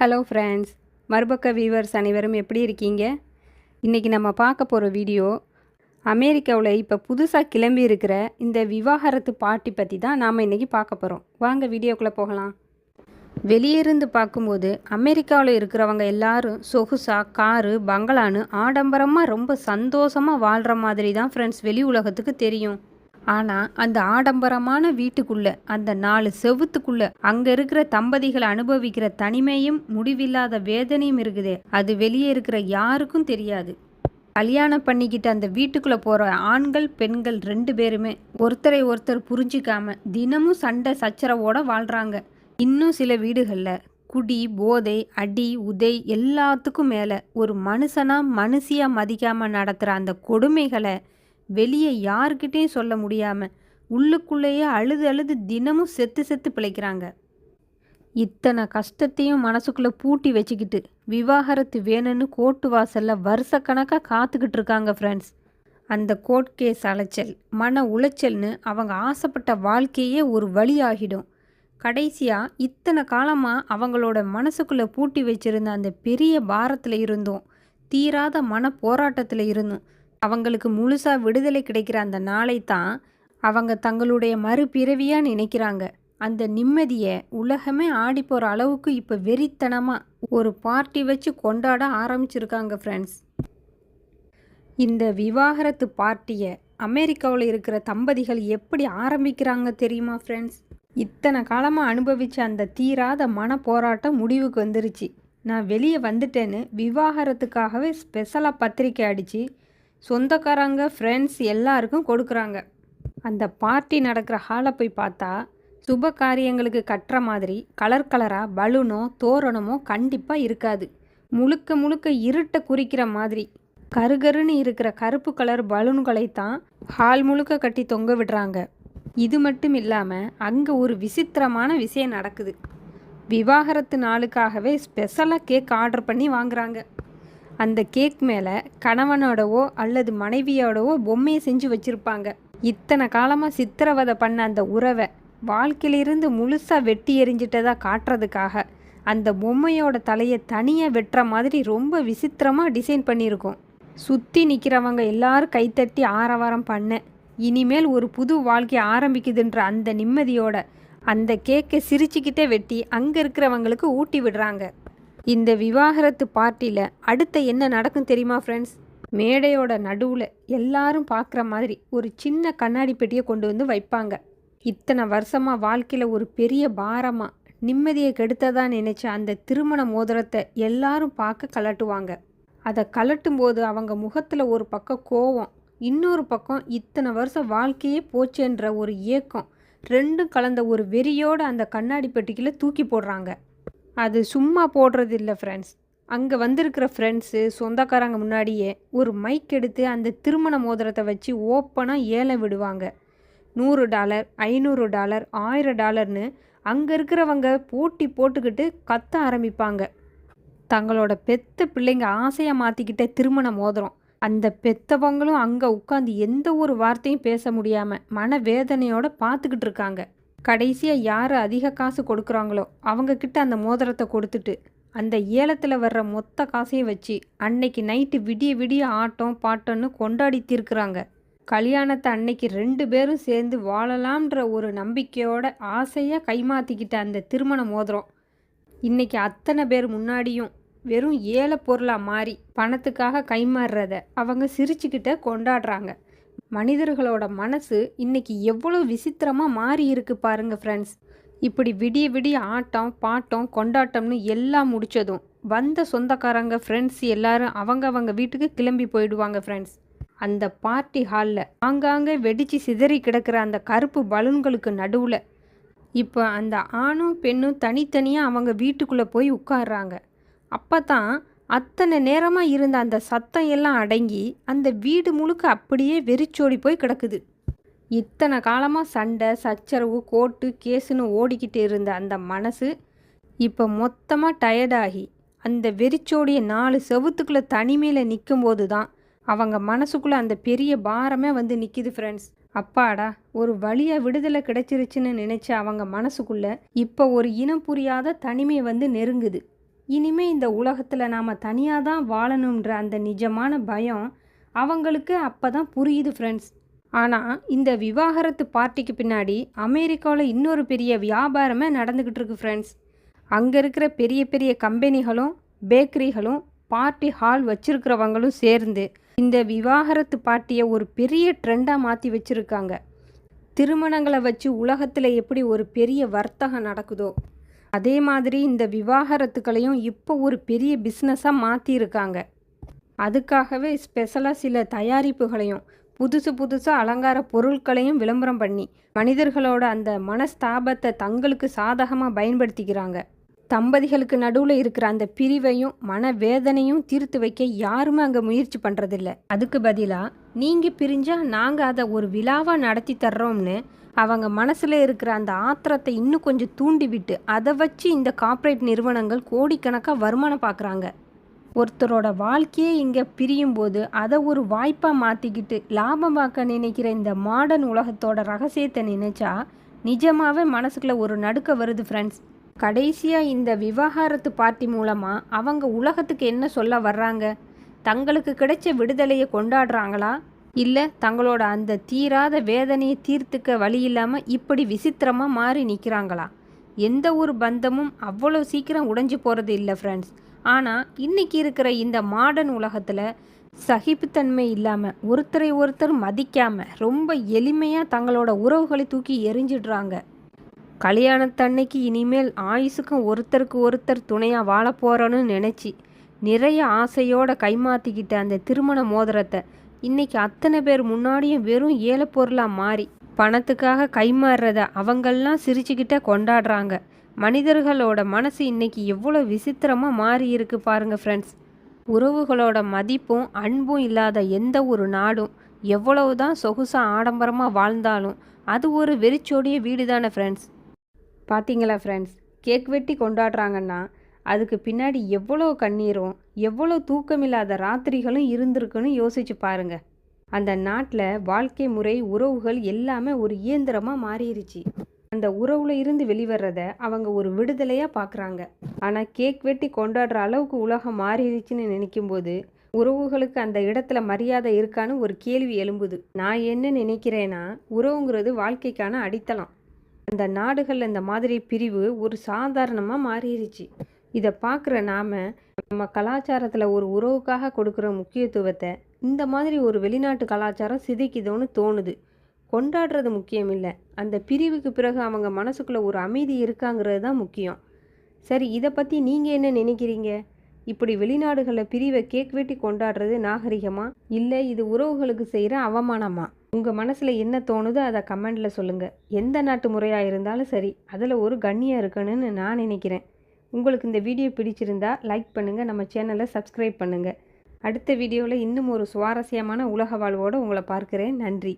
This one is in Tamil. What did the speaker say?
ஹலோ ஃப்ரெண்ட்ஸ், மறுபக்க வியூவர்ஸ் அனைவரும் எப்படி இருக்கீங்க? இன்றைக்கி நம்ம பார்க்க போகிற வீடியோ அமெரிக்காவில் இப்போ புதுசாக கிளம்பி இருக்கிற இந்த விவாகரத்து பார்ட்டி பற்றி தான் நாம் இன்றைக்கி பார்க்க போகிறோம். வாங்க வீடியோக்குள்ளே போகலாம். வெளியிருந்து பார்க்கும்போது அமெரிக்காவில் இருக்கிறவங்க எல்லாரும் சொகுசாக காரு பங்களான்னு ஆடம்பரமாக ரொம்ப சந்தோஷமாக வாழ்கிற மாதிரி தான் ஃப்ரெண்ட்ஸ் வெளி உலகத்துக்கு தெரியும். ஆனால் அந்த ஆடம்பரமான வீட்டுக்குள்ளே அந்த 4 செவுத்துக்குள்ளே அங்கே இருக்கிற தம்பதிகள் அனுபவிக்கிற தனிமையும் முடிவில்லாத வேதனையும் இருக்குதே, அது வெளியே இருக்கிற யாருக்கும் தெரியாது. கல்யாணம் பண்ணிக்கிட்டு அந்த வீட்டுக்குள்ளே போகிற ஆண்கள் பெண்கள் 2 பேருமே ஒருத்தரை ஒருத்தர் புரிஞ்சிக்காம தினமும் சண்டை சச்சரவோடு வாழ்கிறாங்க. இன்னும் சில வீடுகளில் குடி போதை அடி உதை எல்லாத்துக்கும் மேலே ஒரு மனுஷியாக மதிக்காமல் நடத்துகிற அந்த கொடுமைகளை வெளியே யாருக்கிட்டையும் சொல்ல முடியாமல் உள்ளுக்குள்ளேயே அழுது அழுது தினமும் செத்து பிழைக்கிறாங்க. இத்தனை கஷ்டத்தையும் மனசுக்குள்ளே பூட்டி வச்சுக்கிட்டு விவாகரத்து வேணும்னு கோர்ட்டு வாசலில் வருஷக்கணக்காக காத்துக்கிட்டு இருக்காங்க ஃப்ரெண்ட்ஸ். அந்த கோர்ட் கேஸ் அலைச்சல் மன உளைச்சல்னு அவங்க ஆசைப்பட்ட வாழ்க்கையே ஒரு வழி ஆகிடும். கடைசியாக இத்தனை காலமாக அவங்களோட மனசுக்குள்ளே பூட்டி வச்சுருந்த அந்த பெரிய பாரத்தில் இருந்தும் தீராத மன போராட்டத்தில் இருந்தும் அவங்களுக்கு முழுசாக விடுதலை கிடைக்கிற அந்த நாளை தான் அவங்க தங்களுடைய மறுபிறவியாக நினைக்கிறாங்க. அந்த நிம்மதியை உலகமே ஆடி போகிற அளவுக்கு இப்போ வெறித்தனமாக ஒரு பார்ட்டி வச்சு கொண்டாட ஆரம்பிச்சிருக்காங்க ஃப்ரெண்ட்ஸ். இந்த விவாகரத்து பார்ட்டியை அமெரிக்காவில் இருக்கிற தம்பதிகள் எப்படி ஆரம்பிக்கிறாங்க தெரியுமா ஃப்ரெண்ட்ஸ்? இத்தனை காலமாக அனுபவித்த அந்த தீராத மன போராட்டம் முடிவுக்கு வந்துருச்சு. நான் வெளியே வந்துட்டேன்னு விவாகரத்துக்காகவே ஸ்பெஷலாக பத்திரிக்கை அடித்து சொந்தக்காரங்க ஃப்ரெண்ட்ஸ் எல்லாருக்கும் கொடுக்குறாங்க. அந்த பார்ட்டி நடக்கிற ஹாலை போய் பார்த்தா சுப காரியங்களுக்கு கட்டுற மாதிரி கலராக பலூனோ தோரணமோ கண்டிப்பாக இருக்காது. முழுக்க இருட்டை குறிக்கிற மாதிரி கருகருன்னு இருக்கிற கருப்பு கலர் பலூன்களை தான் ஹால் முழுக்க கட்டி தொங்க விடுறாங்க. இது மட்டும் இல்லாமல் அங்கே ஒரு விசித்திரமான விஷயம் நடக்குது. விவாகரத்து நாளுக்காகவே ஸ்பெஷலாக கேக் ஆர்டர் பண்ணி வாங்குறாங்க. அந்த கேக் மேலே கணவனோடவோ அல்லது மனைவியோடவோ பொம்மையை செஞ்சு வச்சுருப்பாங்க. இத்தனை காலமாக சித்திரவதை பண்ண அந்த உறவை வாழ்க்கையிலிருந்து முழுசாக வெட்டி எறிஞ்சிட்டதா காட்டுறதுக்காக அந்த பொம்மையோட தலையை தனியாக வெட்டுற மாதிரி ரொம்ப விசித்திரமாக டிசைன் பண்ணியிருக்கோம். சுற்றி நிற்கிறவங்க எல்லாரும் கைத்தட்டி ஆரவாரம் பண்ண இனிமேல் ஒரு புது வாழ்க்கை ஆரம்பிக்குதுன்ற அந்த நிம்மதியோட அந்த கேக்கை சிரிச்சுக்கிட்டே வெட்டி அங்கே இருக்கிறவங்களுக்கு ஊட்டி விடுறாங்க. இந்த விவாகரத்து பார்ட்டியில் அடுத்த என்ன நடக்கும் தெரியுமா ஃப்ரெண்ட்ஸ்? மேடையோட நடுவில் எல்லாரும் பார்க்குற மாதிரி ஒரு சின்ன கண்ணாடி பெட்டியை கொண்டு வந்து வைப்பாங்க. இத்தனை வருஷமாக வாழ்க்கையில் ஒரு பெரிய பாரமாக நிம்மதியை கெடுத்ததா நினச்ச அந்த திருமண மோதிரத்தை எல்லாரும் பார்க்க கலட்டுவாங்க. அதை கலட்டும்போது அவங்க முகத்தில் ஒரு பக்கம் கோவம், இன்னொரு பக்கம் இத்தனை வருஷம் வாழ்க்கையே போச்சேன்ற ஒரு ஏக்கம், ரெண்டும் கலந்த ஒரு வெறியோடு அந்த கண்ணாடி பெட்டிக்குள்ளே தூக்கி போடுறாங்க. அது சும்மா போடுறது இல்லை ஃப்ரெண்ட்ஸ். அங்கே வந்திருக்கிற ஃப்ரெண்ட்ஸு சொந்தக்காரங்க முன்னாடியே ஒரு மைக் எடுத்து அந்த திருமண மோதிரத்தை வச்சு ஓப்பனாக ஏல விடுவாங்க. $100 $500 $1000ன்னு அங்கே இருக்கிறவங்க போட்டி போட்டுக்கிட்டு கத்த ஆரம்பிப்பாங்க. தங்களோட பெத்த பிள்ளைங்க ஆசையாக மாற்றிக்கிட்ட திருமண மோதிரம். அந்த பெத்தவங்களும் அங்கே உட்காந்து எந்த ஒரு வார்த்தையும் பேச முடியாமல் மனவேதனையோடு பார்த்துக்கிட்டு இருக்காங்க. கடைசியாக யார் அதிக காசு கொடுக்குறாங்களோ அவங்கக்கிட்ட அந்த மோதிரத்தை கொடுத்துட்டு அந்த ஏலத்தில் வர்ற மொத்த காசையும் வச்சு அன்னைக்கு நைட்டு விடிய ஆட்டம் பாட்டம்னு கொண்டாடி தீர்க்குறாங்க. கல்யாணத்தை அன்னைக்கு 2 பேரும் சேர்ந்து வாழலாம்ன்ற ஒரு நம்பிக்கையோட ஆசையாக கைமாற்றிக்கிட்ட அந்த திருமண மோதிரம் இன்றைக்கி அத்தனை பேர் முன்னாடியும் வெறும் ஏல பொருளாக மாறி பணத்துக்காக கைமாறுறத அவங்க சிரிச்சுக்கிட்ட கொண்டாடுறாங்க. மனிதர்களோட மனசு இன்னைக்கு எவ்வளோ விசித்திரமாக மாறி இருக்கு பாருங்க ஃப்ரெண்ட்ஸ். இப்படி விடிய ஆட்டம் பாட்டம் கொண்டாட்டம்னு எல்லாம் முடித்ததும் வந்த சொந்தக்காரங்க ஃப்ரெண்ட்ஸ் எல்லாரும் அவங்க வீட்டுக்கு கிளம்பி போயிடுவாங்க ஃப்ரெண்ட்ஸ். அந்த பார்ட்டி ஹாலில் ஆங்காங்கே வெடித்து சிதறி கிடக்கிற அந்த கருப்பு பலூன்களுக்கு நடுவில் இப்போ அந்த ஆணும் பெண்ணும் தனித்தனியாக அவங்க வீட்டுக்குள்ளே போய் உட்கார்றாங்க. அப்போ தான் அத்தனை நேரமாக இருந்த அந்த சத்தம் எல்லாம் அடங்கி அந்த வீடு முழுக்க அப்படியே வெறிச்சோடி போய் கிடக்குது. இத்தனை காலமாக சண்டை சச்சரவு கோர்ட்டு கேஸுன்னு ஓடிக்கிட்டு இருந்த அந்த மனசு இப்போ மொத்தமாக டயர்டாகி அந்த வெறிச்சோடிய 4 செவுத்துக்குள்ளே தனிமையில் நிற்கும்போது தான் அவங்க மனசுக்குள்ளே அந்த பெரிய பாரமே வந்து நிற்கிது ஃப்ரெண்ட்ஸ். அப்பாடா, ஒரு வழியாக விடுதலை கிடைச்சிருச்சுன்னு நினச்ச அவங்க மனசுக்குள்ளே இப்போ ஒரு இனம் புரியாத தனிமை வந்து நெருங்குது. இனிமே இந்த உலகத்தில் நாம் தனியாக தான் வாழணுன்ற அந்த நிஜமான பயம் அவங்களுக்கு அப்போ தான் புரியுது ஃப்ரெண்ட்ஸ். ஆனால் இந்த விவாகரத்து பார்ட்டிக்கு பின்னாடி அமெரிக்காவில் இன்னொரு பெரிய வியாபாரமே நடந்துக்கிட்டு இருக்கு ஃப்ரெண்ட்ஸ். அங்கே இருக்கிற பெரிய பெரிய கம்பெனிகளும் பேக்கரிகளும் பார்ட்டி ஹால் வச்சுருக்கிறவங்களும் சேர்ந்து இந்த விவாகரத்து பார்ட்டியை ஒரு பெரிய ட்ரெண்டாக மாற்றி வச்சுருக்காங்க. திருமணங்களை வச்சு உலகத்தில் எப்படி ஒரு பெரிய வர்த்தகம் நடக்குதோ அதே மாதிரி இந்த விவாகரத்துக்களையும் இப்போ ஒரு பெரிய பிஸ்னஸாக மாற்றியிருக்காங்க. அதுக்காகவே ஸ்பெஷலாக சில தயாரிப்புகளையும் புதுசாக அலங்கார பொருட்களையும் விளம்பரம் பண்ணி மனிதர்களோட அந்த மனஸ்தாபத்தை தங்களுக்கு சாதகமாக பயன்படுத்திக்கிறாங்க. தம்பதிகளுக்கு நடுவில் இருக்கிற அந்த பிரிவையும் மனவேதனையும் தீர்த்து வைக்க யாருமே அங்கே முயற்சி பண்ணுறதில்ல. அதுக்கு பதிலாக நீங்கள் பிரிஞ்சால் நாங்கள் அதை ஒரு விழாவாக நடத்தி தர்றோம்னு அவங்க மனசில் இருக்கிற அந்த ஆத்திரத்தை இன்னும் கொஞ்சம் தூண்டிவிட்டு அதை வச்சு இந்த கார்ப்பரேட் நிறுவனங்கள் கோடிக்கணக்காக வருமானம் பார்க்குறாங்க. ஒருத்தரோட வாழ்க்கையே இங்கே பிரியும் போது அதை ஒரு வாய்ப்பாக மாற்றிக்கிட்டு லாபம் பார்க்க நினைக்கிற இந்த மாடர்ன் உலகத்தோட ரகசியத்தை நினைச்சா நிஜமாகவே மனசுக்குள்ளே ஒரு நடுக்க வருது ஃப்ரெண்ட்ஸ். கடைசியாக இந்த விவாகரத்து பார்ட்டி மூலமாக அவங்க உலகத்துக்கு என்ன சொல்ல வர்றாங்க? தங்களுக்கு கிடைச்ச விடுதலையை கொண்டாடுறாங்களா, இல்லை தங்களோட அந்த தீராத வேதனையை தீர்த்துக்க வழி இல்லாமல் இப்படி விசித்திரமாக மாறி நிற்கிறாங்களா? எந்த ஒரு பந்தமும் அவ்வளோ சீக்கிரம் உடைஞ்சு போகிறது இல்லை ஃப்ரெண்ட்ஸ். ஆனால் இன்றைக்கி இருக்கிற இந்த மாடர்ன் உலகத்தில் சகிப்புத்தன்மை இல்லாமல் ஒருத்தரை ஒருத்தர் மதிக்காமல் ரொம்ப எளிமையாக தங்களோட உறவுகளை தூக்கி எரிஞ்சிடுறாங்க. கல்யாணத்தன்னைக்கு இனிமேல் ஆயுசுக்கும் ஒருத்தருக்கு ஒருத்தர் துணையாக வாழ போகிறோன்னு நினச்சி நிறைய ஆசையோடு கைமாற்றிக்கிட்ட அந்த திருமண மோதிரத்தை இன்றைக்கி அத்தனை பேர் முன்னாடியும் வெறும் ஏழை பொருளாக மாறி பணத்துக்காக கைமாறுறத அவங்கெல்லாம் சிரிச்சுக்கிட்டே கொண்டாடுறாங்க. மனிதர்களோட மனசு இன்றைக்கி எவ்வளோ விசித்திரமாக மாறி இருக்கு பாருங்கள் ஃப்ரெண்ட்ஸ். உறவுகளோட மதிப்பும் அன்பும் இல்லாத எந்த ஒரு நாடும் எவ்வளவு தான் சொகுசாக ஆடம்பரமாக வாழ்ந்தாலும் அது ஒரு வெறிச்சோடிய வீடு தானே ஃப்ரெண்ட்ஸ். பார்த்தீங்களா ஃப்ரெண்ட்ஸ், கேக் வெட்டி கொண்டாடுறாங்கன்னா அதுக்கு பின்னாடி எவ்வளோ கண்ணீரும் எவ்வளோ தூக்கமில்லாத ராத்திரிகளும் இருந்திருக்குன்னு யோசிச்சு பாருங்கள். அந்த நாட்டில் வாழ்க்கை முறை உறவுகள் எல்லாமே ஒரு இயந்திரமாக மாறிடுச்சு. அந்த உறவுல இருந்து வெளிவர்றத அவங்க ஒரு விடுதலையாக பார்க்குறாங்க. ஆனால் கேக் வெட்டி கொண்டாடுற அளவுக்கு உலகம் மாறிடுச்சுன்னு நினைக்கும்போது உறவுகளுக்கு அந்த இடத்துல மரியாதை இருக்கான்னு ஒரு கேள்வி எழும்புது. நான் என்ன நினைக்கிறேன்னா, உறவுங்கிறது வாழ்க்கைக்கான அடித்தளம். அந்த நாடுகளில் இந்த மாதிரி பிரிவு ஒரு சாதாரணமாக மாறிடுச்சு. இதை பார்க்குற நம்ம கலாச்சாரத்தில் ஒரு உறவுக்காக கொடுக்குற முக்கியத்துவத்தை இந்த மாதிரி ஒரு வெளிநாட்டு கலாச்சாரம் சிதைக்குதோன்னு தோணுது. கொண்டாடுறது முக்கியம் இல்லை, அந்த பிரிவுக்கு பிறகு அவங்க மனசுக்குள்ளே ஒரு அமைதி இருக்காங்கிறது தான் முக்கியம். சரி, இதை பற்றி நீங்கள் என்ன நினைக்கிறீங்க? இப்படி வெளிநாடுகளில் பிரிவை கேக் வெட்டி கொண்டாடுறது நாகரிகமா, இல்லை இது உறவுகளுக்கு செய்கிற அவமானமா? உங்கள் மனசில் என்ன தோணுதோ அதை கமெண்டில் சொல்லுங்கள். எந்த நாட்டு முறையாக இருந்தாலும் சரி, அதில் ஒரு கண்ணியம் இருக்கணும்னு நான் நினைக்கிறேன். உங்களுக்கு இந்த வீடியோ பிடிச்சிருந்தா லைக் பண்ணுங்கள், நம்ம சேனலை சப்ஸ்கிரைப் பண்ணுங்கள். அடுத்த வீடியோவில் இன்னும் ஒரு சுவாரஸ்யமான உலக வாழ்வோடு உங்களை பார்க்குறேன். நன்றி.